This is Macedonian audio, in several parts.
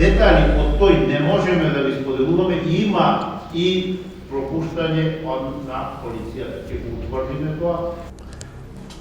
Детали од тој не можеме да ги споделуваме, има и пропуштање на полицијата. Ќе го утврдиме тоа.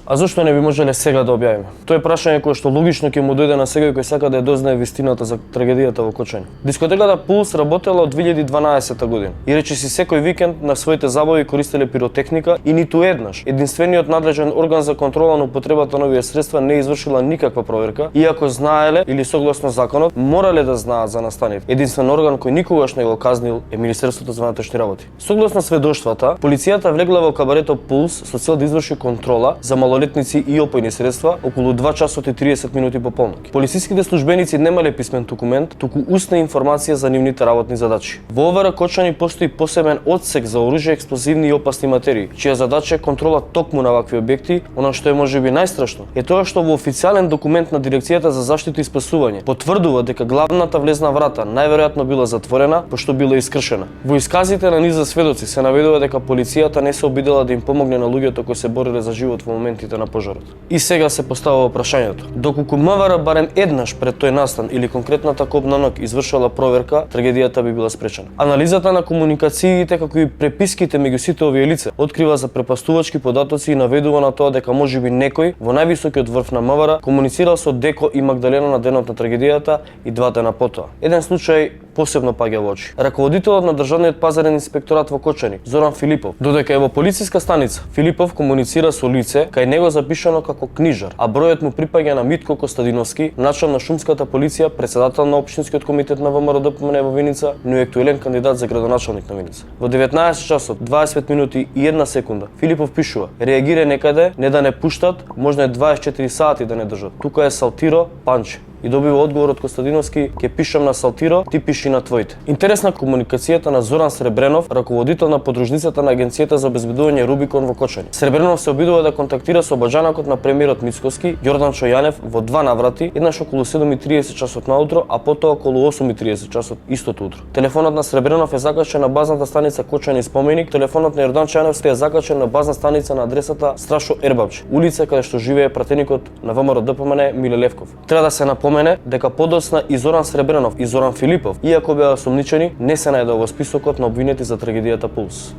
А зошто не би можеле сега да објавиме? Тоа е прашање кое што логично ќе му дојде на секој кој сака да ја дознае вистината за трагедијата во Кочани. Дискотеката Пулс работела од 2012 година и речиси секој викенд на своите забави користеле пиротехника и ниту еднаш единствениот надлежен орган за контрола на употребата на овие средства не извршила никаква проверка, иако знаеле или согласно законот морале да знаат за настаните. Единствен орган кој никогаш не го казнил е Министерството за внатрешни работи. Согласно сведоштвата, полицијата влегла во кабаретот Пулс со цел да изврши контрола за малолетници и опојни средства околу 2 часот и 30 минути по полноќ. Полициските службеници немале писмен документ, туку устна информација за нивните работни задачи. Во ОВР Кочани постои посебен одсек за оружје, експлозивни и опасни материи, чија задача е контрола токму на вакви објекти. Она што е можеби најстрашно е тоа што во официјален документ на Дирекцијата за заштита и спасување потврдува дека главната влезна врата најверојатно била затворена, пошто била искршена. Во исказите на низа сведоци се наведува дека полицијата не се обидела да им помогне на луѓето кои се бореле за живот во моментите на пожарот. И сега се поставува прашањето: доколку МВР барем еднаш пред тој настан или конкретната копна ноќ извршила проверка, трагедијата би била спречена. Анализата на комуникациите како и преписките меѓу сите овие лица открива за препастувачки податоци и наведува на тоа дека можеби некој во највисокиот врв на МВР комуницирал со Деко и Магдалена на денот на трагедијата и два дена потоа. Еден случај посебно паѓа во очи. Раководителот на државниот пазарен инспекторат во Кочани, Зоран Филипов, додека е во полициска станица, Филипов комуницира со лице кај него запишано како книжар, а бројот му припаѓа на Митко Костадиновски, начал на шумската полиција, председател на општинскиот комитет на ВМРО ДПМН во Виница, но и актуелен кандидат за градоначалник на Виница. Во 19 часот 20 минути и 1 секунда Филипов пишува: реагирај некаде, не да не пуштат, можно е 24 сати да не држат. Тука е Салтиро, Панче. И добива одговор од Костадиновски: ќе пишам на Салтиро, ти пиши на твоите. Интересна комуникацијата на Зоран Сребренов, раководител на подружницата на Агенцијата за обезбедување Рубикон во Кочани. Сребренов се обидува да контактира со баџанакот на премиерот Мицкоски, Ѓордан Чојанев, во 2 наврати, еднаш околу 7:30 часот наутро, а потоа околу 8:30 часот истото утро. Телефонот на Сребренов е закачен на базната станица Кочани Споменик, телефонот на Ѓордан Чојанев е закачен на базна станица на адресата Страшо Ербабче, улица каде што живее пратеникот на ВМРО ДПМН Миле Левков. Треба да се напомене дека подоцна и Зоран Сребренов и Зоран Филипов, иако беа осомничени, не се најдоа во списокот на обвинети за трагедијата Пулс.